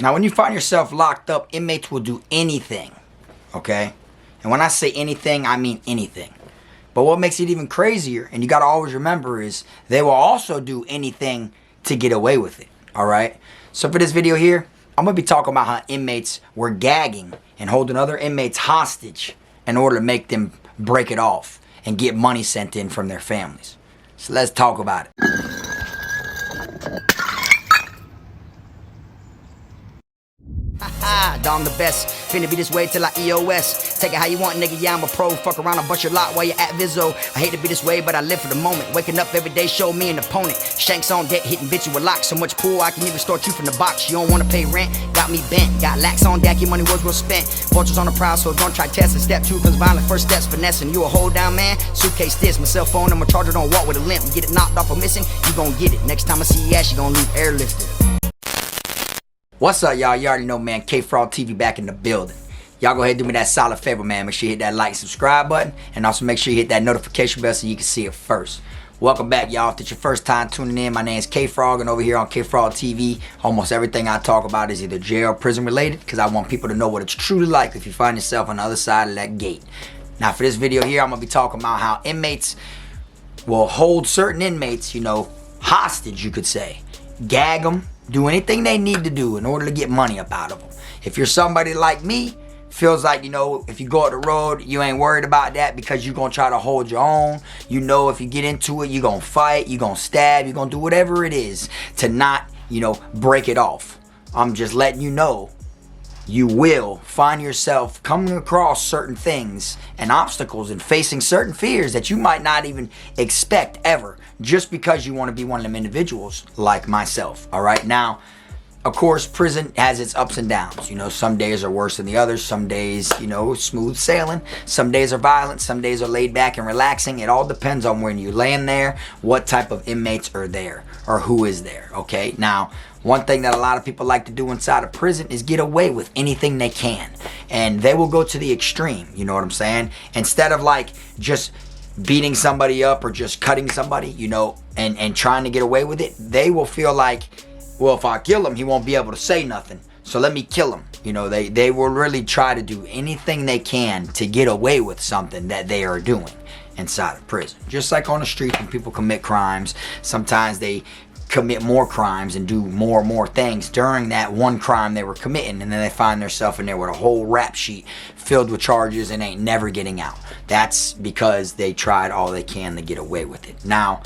Now, when you find yourself locked up, inmates will do anything, okay? And when I say anything, I mean anything. But what makes it even crazier, and you gotta always remember, is they will also do anything to get away with it, all right? So for this video here, I'm gonna be talking about how inmates were gagging and holding other inmates hostage in order to make them break it off and get money sent in from their families. So let's talk about it. Dom the best, finna be this way till I EOS. Take it how you want, nigga, yeah, I'm a pro. Fuck around and bust your lot while you're at Vizzo. I hate to be this way, but I live for the moment. Waking up every day, show me an opponent. Shanks on deck, hitting bitch you with locks. So much pool, I can even start you from the box. You don't wanna pay rent, got me bent. Got lax on deck, your money was well spent. Vultures on the prowl, so don't try testing. Step 2 comes violent, first steps finessing. You a hold down man, suitcase this. My cell phone, I'm a charger, don't walk with a limp. Get it knocked off or missing, you gon' get it. Next time I see your ass, you gon' leave airlifted. What's up, y'all? You already know, man. K-Fraud TV back in the building. Y'all go ahead and do me that solid favor, man. Make sure you hit that like, subscribe button, and also make sure you hit that notification bell so you can see it first. Welcome back, y'all. If it's your first time tuning in, my name is K-Fraud, and over here on K-Fraud TV, almost everything I talk about is either jail or prison related, because I want people to know what it's truly like if you find yourself on the other side of that gate. Now, for this video here, I'm going to be talking about how inmates will hold certain inmates, you know, hostage, you could say. Gag them. Do anything they need to do in order to get money up out of them. If you're somebody like me, feels like, you know, if you go up the road, you ain't worried about that because you're going to try to hold your own. You know, if you get into it, you're going to fight, you're going to stab, you're going to do whatever it is to not, you know, break it off. I'm just letting you know, you will find yourself coming across certain things and obstacles and facing certain fears that you might not even expect ever, just because you want to be one of them individuals like myself. All right, now, of course, prison has its ups and downs. You know, some days are worse than the others. Some days, you know, smooth sailing. Some days are violent. Some days are laid back and relaxing. It all depends on when you land there, what type of inmates are there, or who is there. Okay, now, one thing that a lot of people like to do inside of prison is get away with anything they can. And they will go to the extreme, you know what I'm saying? Instead of like just beating somebody up or just cutting somebody, you know, and trying to get away with it, they will feel like, well, if I kill him, he won't be able to say nothing. So let me kill him. You know, they will really try to do anything they can to get away with something that they are doing inside of prison. Just like on the street when people commit crimes, sometimes they commit more crimes and do more and more things during that one crime they were committing, and then they find themselves in there with a whole rap sheet filled with charges and ain't never getting out. That's because they tried all they can to get away with it. Now,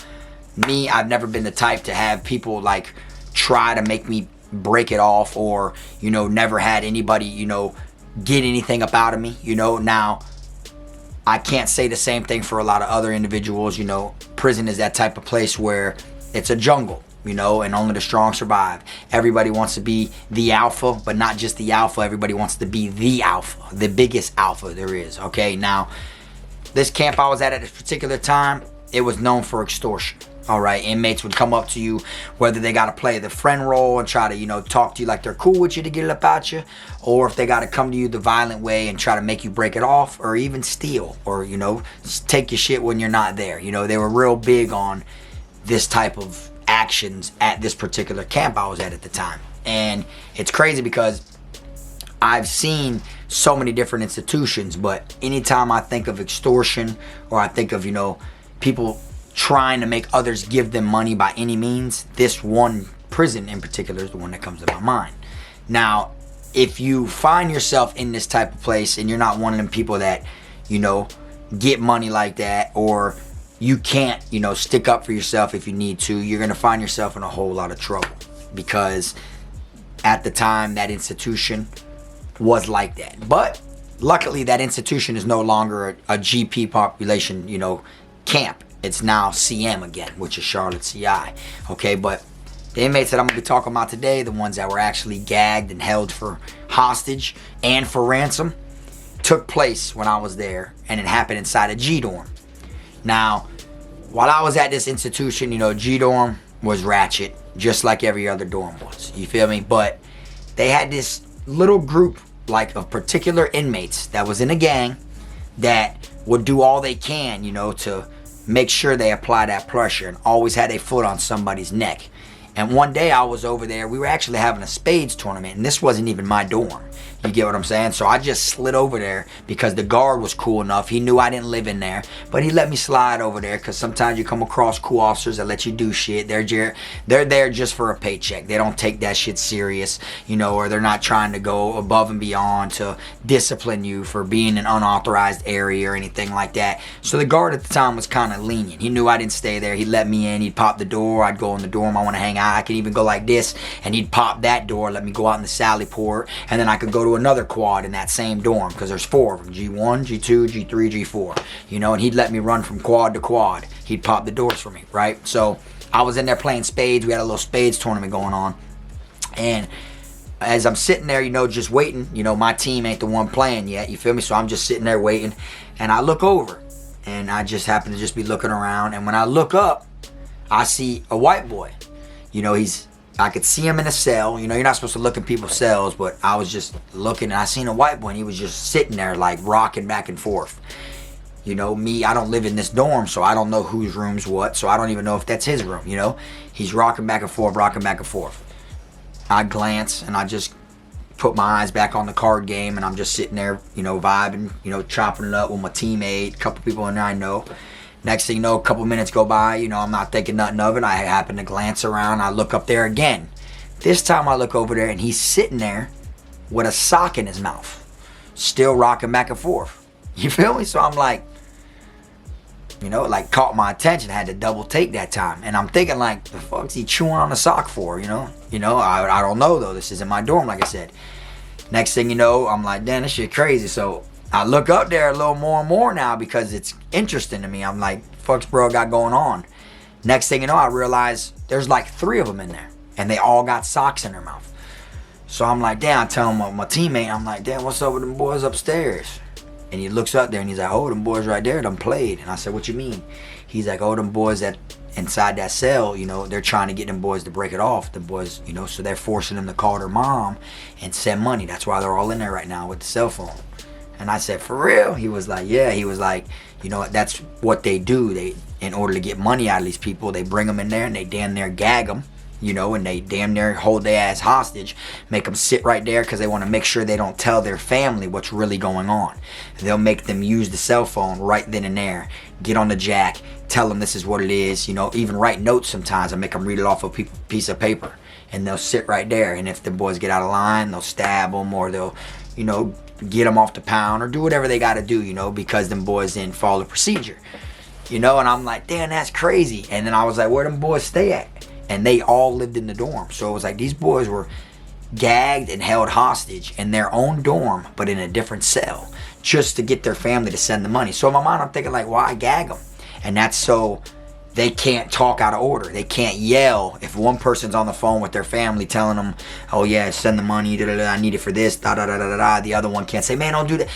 me, I've never been the type to have people like try to make me break it off, or, you know, never had anybody, you know, get anything up out of me, you know. Now, I can't say the same thing for a lot of other individuals. You know, prison is that type of place where it's a jungle, you know, and only the strong survive. Everybody wants to be the alpha, but not just the alpha. Everybody wants to be the alpha, the biggest alpha there is, okay? Now, this camp I was at this particular time, it was known for extortion, all right? Inmates would come up to you, whether they got to play the friend role and try to, you know, talk to you like they're cool with you to get it up out you, or if they got to come to you the violent way and try to make you break it off, or even steal, or, you know, take your shit when you're not there. You know, they were real big on this type of actions at this particular camp I was at the time. And it's crazy because I've seen so many different institutions, but anytime I think of extortion, or I think of, you know, people trying to make others give them money by any means, this one prison in particular is the one that comes to my mind. Now, if you find yourself in this type of place and you're not one of them people that, you know, get money like that, or you can't, you know, stick up for yourself if you need to, you're going to find yourself in a whole lot of trouble, because at the time that institution was like that. But luckily that institution is no longer a GP population, you know, camp. It's now CM again, which is Charlotte CI. Okay, but the inmates that I'm going to be talking about today, the ones that were actually gagged and held for hostage and for ransom, took place when I was there, and it happened inside a G-dorm. Now, while I was at this institution, you know, G-dorm was ratchet, just like every other dorm was. You feel me? But they had this little group, like, of particular inmates that was in a gang that would do all they can, you know, to make sure they apply that pressure, and always had a foot on somebody's neck. And one day I was over there, we were actually having a spades tournament, and this wasn't even my dorm. You get what I'm saying? So I just slid over there because the guard was cool enough. He knew I didn't live in there, but he let me slide over there because sometimes you come across cool officers that let you do shit. They're there just for a paycheck. They don't take that shit serious, you know, or they're not trying to go above and beyond to discipline you for being in an unauthorized area or anything like that. So the guard at the time was kind of lenient. He knew I didn't stay there. He let me in. He'd pop the door. I'd go in the dorm. I want to hang out. I could even go like this, and he'd pop that door, let me go out in the sally port, and then I could go to another quad in that same dorm because there's 4 of them, G1, G2, G3, G4, you know, and he'd let me run from quad to quad. He'd pop the doors for me, right? So I was in there playing spades. We had a little spades tournament going on, and as I'm sitting there, you know, just waiting, you know, my team ain't the one playing yet, you feel me? So I'm just sitting there waiting, and I look over, and I just happen to just be looking around, and when I look up, I see a white boy. You know, I could see him in a cell. You know, you're not supposed to look in people's cells, but I was just looking, and I seen a white boy, and he was just sitting there, like, rocking back and forth. You know, me, I don't live in this dorm, so I don't know whose room's what, so I don't even know if that's his room, you know? He's rocking back and forth, rocking back and forth. I glance, and I just put my eyes back on the card game, and I'm just sitting there, you know, vibing, you know, chopping it up with my teammate, a couple people in there I know. Next thing you know, a couple minutes go by, you know, I'm not thinking nothing of it. I happen to glance around, I look up there again. This time I look over there, and he's sitting there with a sock in his mouth, still rocking back and forth. You feel me? So I'm like, you know, like caught my attention, had to double take that time. And I'm thinking like, the fuck's he chewing on a sock for, you know? I don't know though, this isn't my dorm like I said. Next thing you know, I'm like, damn, this shit crazy. So I look up there a little more and more now because it's interesting to me. I'm like, fuck's bro got going on? Next thing you know, I realize there's like 3 of them in there, and they all got socks in their mouth. So I'm like, damn, I tell my teammate, I'm like, damn, what's up with them boys upstairs? And he looks up there and he's like, oh, them boys right there done played. And I said, what you mean? He's like, oh, them boys that inside that cell, you know, they're trying to get them boys to break it off. The boys, you know, so they're forcing them to call their mom and send money. That's why they're all in there right now with the cell phone. And I said, for real? He was like, yeah. He was like, you know, that's what they do. They, in order to get money out of these people, they bring them in there and they damn near gag them, you know, and they damn near hold their ass hostage, make them sit right there because they want to make sure they don't tell their family what's really going on. They'll make them use the cell phone right then and there, get on the jack, tell them this is what it is, you know, even write notes sometimes. I make them read it off a piece of paper, and they'll sit right there. And if the boys get out of line, they'll stab them, or they'll, you know, get them off the pound, or do whatever they got to do, you know, because them boys didn't follow the procedure, you know. And I'm like, damn, that's crazy. And then I was like, where them boys stay at? And they all lived in the dorm. So it was like these boys were gagged and held hostage in their own dorm, but in a different cell, just to get their family to send the money. So in my mind, I'm thinking like, why gag them? And that's so they can't talk out of order. They can't yell. If one person's on the phone with their family telling them, oh yeah, send the money, I need it for this, the other one can't say, man, don't do that.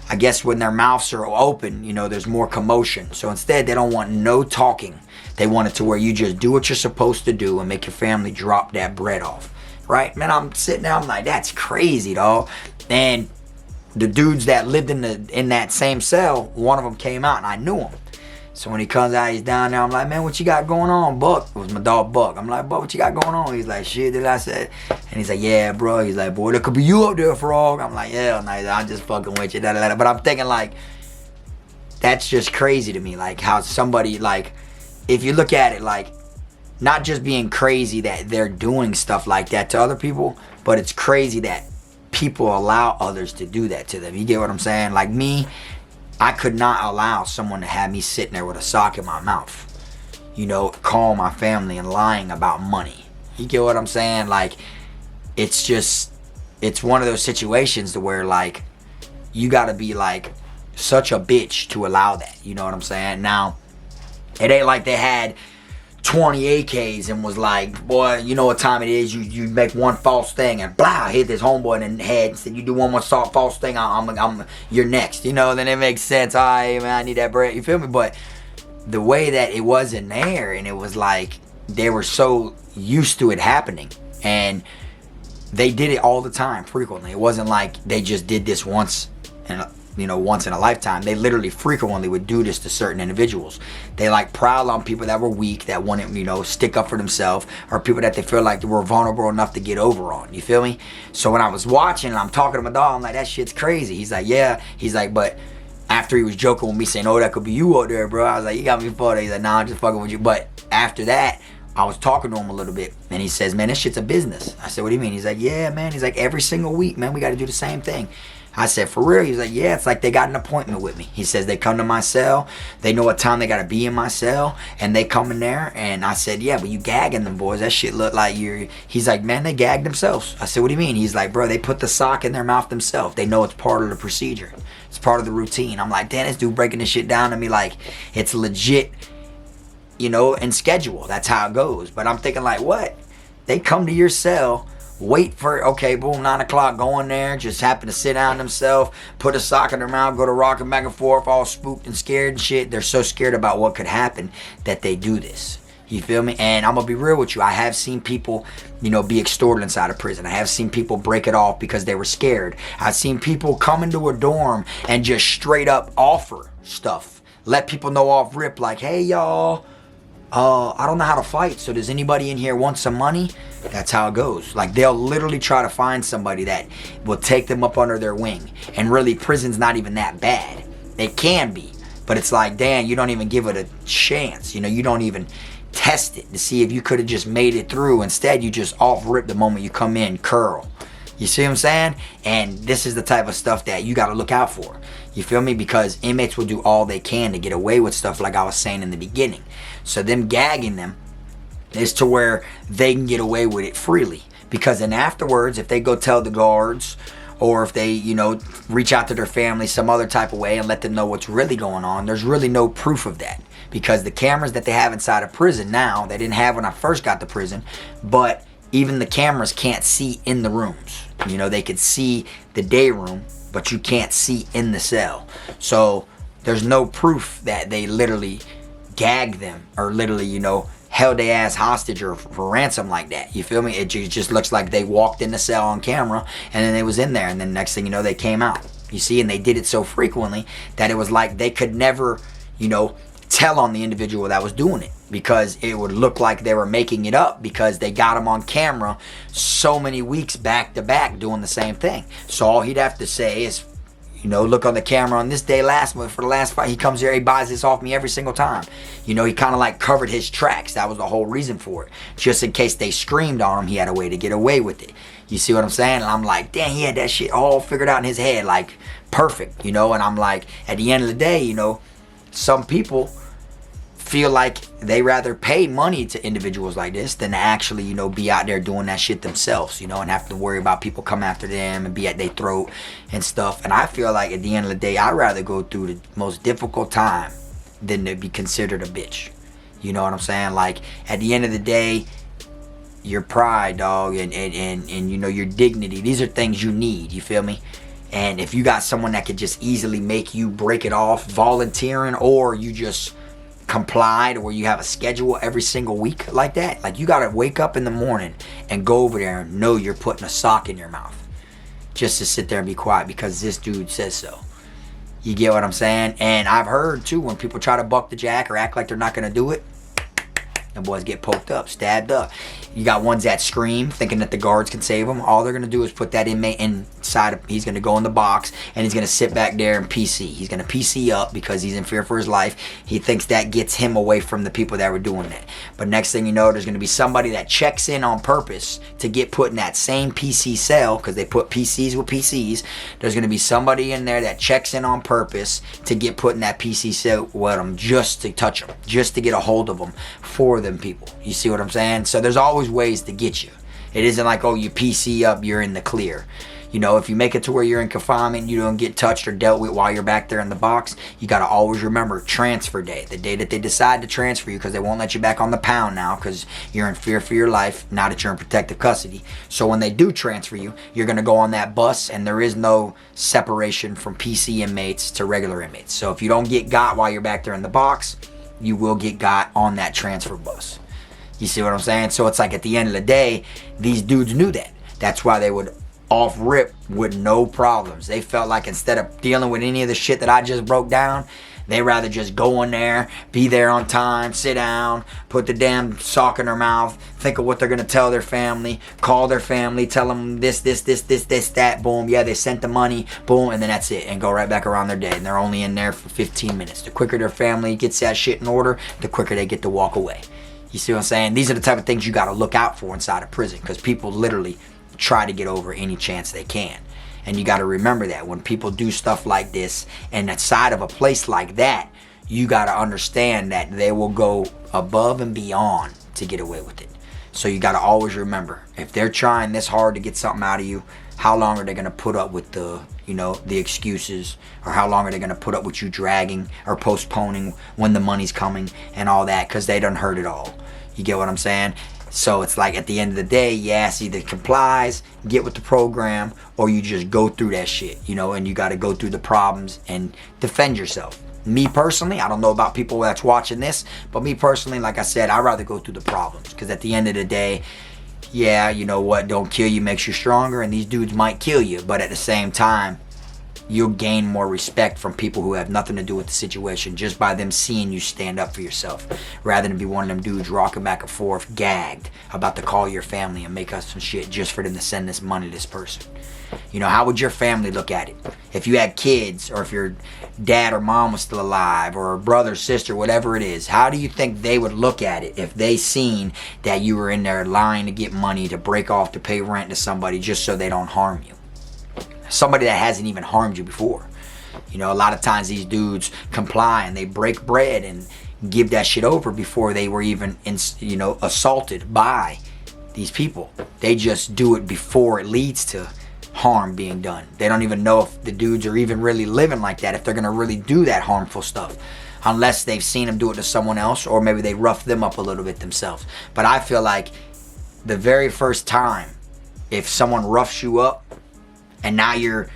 I guess when their mouths are open, you know, there's more commotion. So instead, they don't want no talking. They want it to where you just do what you're supposed to do and make your family drop that bread off, right? Man, I'm sitting there, I'm like, that's crazy, dog. And the dudes that lived in that same cell, one of them came out and I knew him. So when he comes out, he's down there, I'm like, man, what you got going on, Buck? It was my dog, Buck. I'm like, Buck, what you got going on? He's like, shit, did I say? And he's like, yeah, bro. He's like, boy, there could be you up there, frog. I'm like, yeah, nice. I'm just fucking with you. But I'm thinking, like, that's just crazy to me. Like, how somebody, like, if you look at it, like, not just being crazy that they're doing stuff like that to other people, but it's crazy that people allow others to do that to them. You get what I'm saying? Like me, I could not allow someone to have me sitting there with a sock in my mouth, you know, calling my family and lying about money. You get what I'm saying? Like, it's just, it's one of those situations to where, like, you gotta be, like, such a bitch to allow that. You know what I'm saying? Now, it ain't like they had 20 AKs and was like, boy, you know what time it is, you make one false thing and blah, hit this homeboy in the head and said, you do one more false thing, you're next, you know. Then it makes sense. All right, man, I need that bread, you feel me? But the way that it was in there, and it was like they were so used to it happening, and they did it all the time, frequently. It wasn't like they just did this once and once in a lifetime. They literally frequently would do this to certain individuals. They like prowl on people that were weak, that wanted, stick up for themselves, or people that they feel like they were vulnerable enough to get over on. You feel me? So when I was watching and I'm talking to my dog, I'm like, that shit's crazy. He's like, yeah. He's like, but after he was joking with me saying, oh, that could be you out there, bro. I was like, you got me fucked. He's like, nah, I'm just fucking with you. But after that, I was talking to him a little bit, and he says, man, this shit's a business. I said, what do you mean? He's like, yeah, man. He's like, every single week, man, we got to do the same thing. I said, for real? He's like, yeah, it's like they got an appointment with me. He says they come to my cell, they know what time they got to be in my cell, and they come in there. And I said, yeah, but you gagging them boys. That shit look like you're... He's like, man, they gagged themselves. I said, what do you mean? He's like, bro, they put the sock in their mouth themselves. They know it's part of the procedure. It's part of the routine. I'm like, damn, this dude breaking this shit down to me like it's legit, and schedule. That's how it goes. But I'm thinking like, what? They come to your cell, wait for, okay, boom, 9 o'clock, go in there, just happen to sit down themselves, put a sock in their mouth, go to rocking back and forth, all spooked and scared and shit. They're so scared about what could happen that they do this. You feel me? And I'm going to be real with you. I have seen people, be extorted inside of prison. I have seen people break it off because they were scared. I've seen people come into a dorm and just straight up offer stuff. Let people know off rip like, hey, y'all, I don't know how to fight, so does anybody in here want some money? That's how it goes. Like, they'll literally try to find somebody that will take them up under their wing. And really, prison's not even that bad. It can be. But it's like, damn, you don't even give it a chance. You don't even test it to see if you could have just made it through. Instead, you just off rip the moment you come in, curl. You see what I'm saying? And this is the type of stuff that you got to look out for. You feel me? Because inmates will do all they can to get away with stuff like I was saying in the beginning. So them gagging them is to where they can get away with it freely. Because then afterwards, if they go tell the guards, or if they, reach out to their family some other type of way and let them know what's really going on, there's really no proof of that. Because the cameras that they have inside of prison now, they didn't have when I first got to prison, but even the cameras can't see in the rooms. They could see the day room, but you can't see in the cell. So there's no proof that they literally gagged them or literally, held their ass hostage or for ransom like that. You feel me? It just looks like they walked in the cell on camera and then they was in there, and then next thing you know, they came out. You see, and they did it so frequently that it was like they could never, tell on the individual that was doing it, because it would look like they were making it up because they got him on camera so many weeks back to back doing the same thing. So all he'd have to say is, look on the camera on this day for the last fight, he comes here, he buys this off me every single time. He kind of like covered his tracks. That was the whole reason for it. Just in case they screamed on him, he had a way to get away with it. You see what I'm saying? And I'm like, damn, he had that shit all figured out in his head, like perfect, and I'm like, at the end of the day, some people feel like they rather pay money to individuals like this than to actually, be out there doing that shit themselves, and have to worry about people come after them and be at their throat and stuff. And I feel like at the end of the day, I'd rather go through the most difficult time than to be considered a bitch. You know what I'm saying? Like, at the end of the day, your pride, dog, and your dignity, these are things you need, you feel me? And if you got someone that could just easily make you break it off volunteering, or you just complied, or you have a schedule every single week like that, like, you gotta wake up in the morning and go over there and know you're putting a sock in your mouth just to sit there and be quiet because this dude says so. You get what I'm saying? And I've heard too, when people try to buck the jack or act like they're not gonna do it, the boys get poked up, stabbed up. You got ones that scream, thinking that the guards can save them. All they're going to do is put that inmate inside of, he's going to go in the box, and he's going to sit back there and PC. He's going to PC up because he's in fear for his life. He thinks that gets him away from the people that were doing that. But next thing you know, there's going to be somebody that checks in on purpose to get put in that same PC cell, because they put PCs with PCs. There's going to be somebody in there that checks in on purpose to get put in that PC cell with them, just to touch them, just to get a hold of them for them people. You see what I'm saying? So there's always ways to get you. It isn't like, oh, you PC up, you're in the clear. If you make it to where you're in confinement, you don't get touched or dealt with while you're back there in the box, you got to always remember transfer day, the day that they decide to transfer you, because they won't let you back on the pound now because you're in fear for your life, now that you're in protective custody. So when they do transfer you, you're going to go on that bus, and there is no separation from PC inmates to regular inmates. So if you don't get got while you're back there in the box, you will get got on that transfer bus. You see what I'm saying? So it's like, at the end of the day, these dudes knew that. That's why they would off rip with no problems. They felt like instead of dealing with any of the shit that I just broke down, they rather just go in there, be there on time, sit down, put the damn sock in their mouth, think of what they're going to tell their family, call their family, tell them this, that, boom, yeah, they sent the money, boom, and then that's it, and go right back around their day. And they're only in there for 15 minutes. The quicker their family gets that shit in order, the quicker they get to walk away. You see what I'm saying? These are the type of things you got to look out for inside of prison, because people literally try to get over any chance they can. And you got to remember that when people do stuff like this, and inside of a place like that, you got to understand that they will go above and beyond to get away with it. So you got to always remember, if they're trying this hard to get something out of you, how long are they going to put up with the, you know, the excuses, or how long are they going to put up with you dragging or postponing when the money's coming and all that, because they done heard it all. You get what I'm saying? So it's like at the end of the day, yes, either complies, get with the program, or you just go through that shit, you know, and you got to go through the problems and defend yourself. Me personally, I don't know about people that's watching this, but me personally, like I said, I'd rather go through the problems, because at the end of the day, yeah, you know what, don't kill you makes you stronger, and these dudes might kill you, but at the same time, you'll gain more respect from people who have nothing to do with the situation just by them seeing you stand up for yourself, rather than be one of them dudes rocking back and forth, gagged, about to call your family and make up some shit just for them to send this money to this person. You know, how would your family look at it? If you had kids, or if your dad or mom was still alive, or a brother, sister, whatever it is, how do you think they would look at it if they seen that you were in there lying to get money to break off to pay rent to somebody just so they don't harm you? Somebody that hasn't even harmed you before. You know, a lot of times these dudes comply and they break bread and give that shit over before they were even, you know, assaulted by these people. They just do it before it leads to harm being done. They don't even know if the dudes are even really living like that, if they're gonna really do that harmful stuff, unless they've seen them do it to someone else, or maybe they rough them up a little bit themselves. But I feel like the very first time, if someone roughs you up, and now you're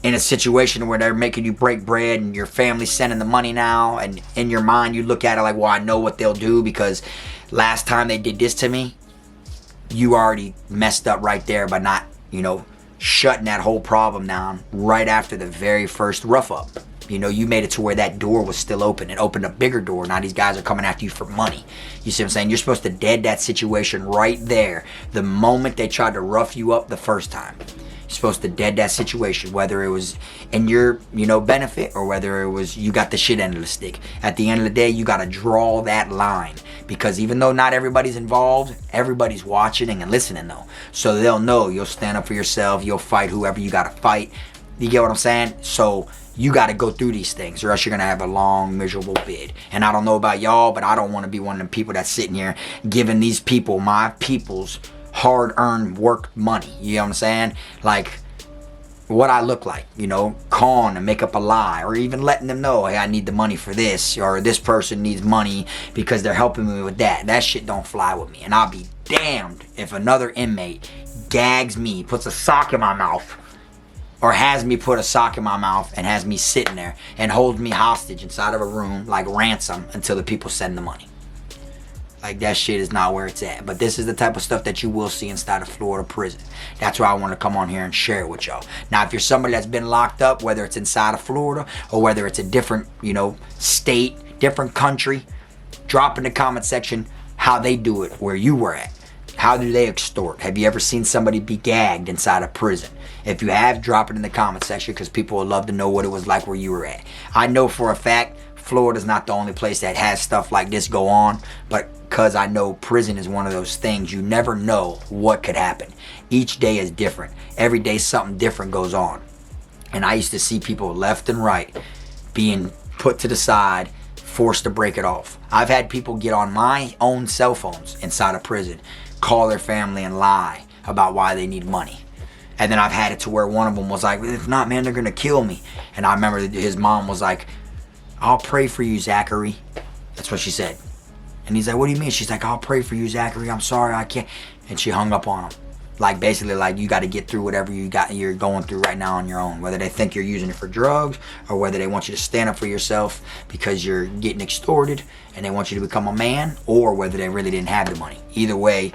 in a situation where they're making you break bread and your family's sending the money now, and in your mind you look at it like, well, I know what they'll do because last time they did this to me, you already messed up right there by not, you know, shutting that whole problem down right after the very first rough up. You know, you made it to where that door was still open. It opened a bigger door. Now these guys are coming after you for money. You see what I'm saying? You're supposed to dead that situation right there the moment they tried to rough you up the first time. You're supposed to dead that situation, whether it was in your, you know, benefit, or whether it was you got the shit end of the stick. At the end of the day, you got to draw that line, because even though not everybody's involved, everybody's watching and listening though. So they'll know you'll stand up for yourself. You'll fight whoever you got to fight. You get what I'm saying? So you got to go through these things, or else you're going to have a long, miserable bid. And I don't know about y'all, but I don't want to be one of them people that's sitting here giving these people, my people's hard-earned work money. You know what I'm saying? Like, what I look like, you know, calling to make up a lie, or even letting them know, hey, I need the money for this, or this person needs money because they're helping me with that. That shit don't fly with me. And I'll be damned if another inmate gags me, puts a sock in my mouth, or has me put a sock in my mouth and has me sitting there and holds me hostage inside of a room like ransom until the people send the money. Like, that shit is not where it's at. But this is the type of stuff that you will see inside of Florida prison. That's why I want to come on here and share it with y'all. Now, if you're somebody that's been locked up, whether it's inside of Florida or whether it's a different, you know, state, different country, drop in the comment section how they do it where you were at. How do they extort? Have you ever seen somebody be gagged inside of prison? If you have, drop it in the comment section, because people would love to know what it was like where you were at. I know for a fact Florida's not the only place that has stuff like this go on, but because I know prison is one of those things, you never know what could happen. Each day is different. Every day something different goes on. And I used to see people left and right being put to the side, forced to break it off. I've had people get on my own cell phones inside of prison, call their family and lie about why they need money. And then I've had it to where one of them was like, if not, man, they're gonna kill me. And I remember his mom was like, I'll pray for you, Zachary. That's what she said. And he's like, what do you mean? She's like, I'll pray for you, Zachary. I'm sorry, I can't. And she hung up on him. Like, basically, like, you got to get through whatever you're going through right now on your own. Whether they think you're using it for drugs, or whether they want you to stand up for yourself because you're getting extorted and they want you to become a man, or whether they really didn't have the money. Either way,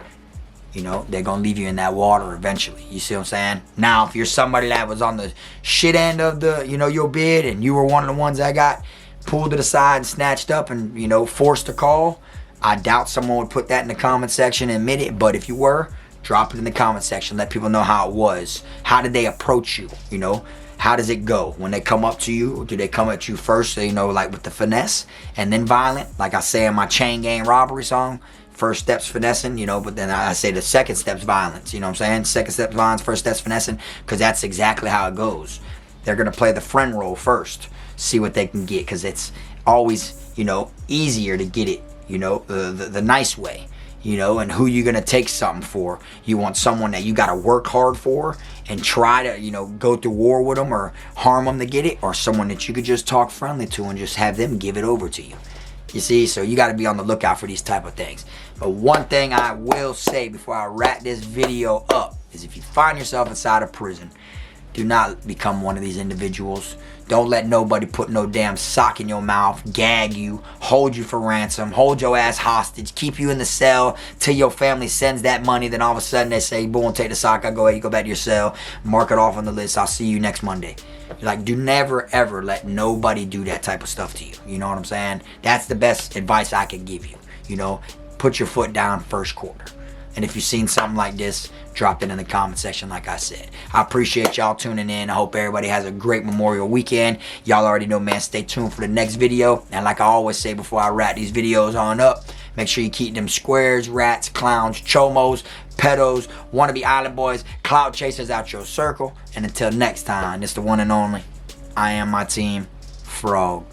You know, they're gonna leave you in that water eventually. You see what I'm saying? Now, if you're somebody that was on the shit end of the, you know, your bid, and you were one of the ones that got pulled to the side and snatched up and, you know, forced to call, I doubt someone would put that in the comment section and admit it. But if you were, drop it in the comment section. Let people know how it was. How did they approach you? You know, how does it go when they come up to you? Do they come at you first, you know, like with the finesse, and then violent, like I say in my Chain Gang Robbery song? First step's finessing, you know, but then I say the second step's violence. You know what I'm saying? Second step's violence, first step's finessing, because that's exactly how it goes. They're gonna play the friend role first, see what they can get, because it's always, you know, easier to get it, you know, the nice way, you know. And who you gonna take something for? You want someone that you gotta work hard for and try to, you know, go through war with them or harm them to get it, or someone that you could just talk friendly to and just have them give it over to you. You see, so you got to be on the lookout for these type of things. But one thing I will say before I wrap this video up is, if you find yourself inside of prison, do not become one of these individuals. Don't let nobody put no damn sock in your mouth, gag you, hold you for ransom, hold your ass hostage, keep you in the cell till your family sends that money. Then all of a sudden they say, boom, take the sock, I go ahead, you go back to your cell, mark it off on the list, I'll see you next Monday. Like, do never ever let nobody do that type of stuff to you. You know what I'm saying? That's the best advice I can give you. You know, put your foot down first quarter. And if you've seen something like this, drop it in the comment section like I said. I appreciate y'all tuning in. I hope everybody has a great Memorial weekend. Y'all already know, man, stay tuned for the next video. And like I always say before I wrap these videos on up, make sure you keep them squares, rats, clowns, chomos, pedos, wannabe island boys, cloud chasers out your circle. And until next time, it's the one and only, I am my team, Frog.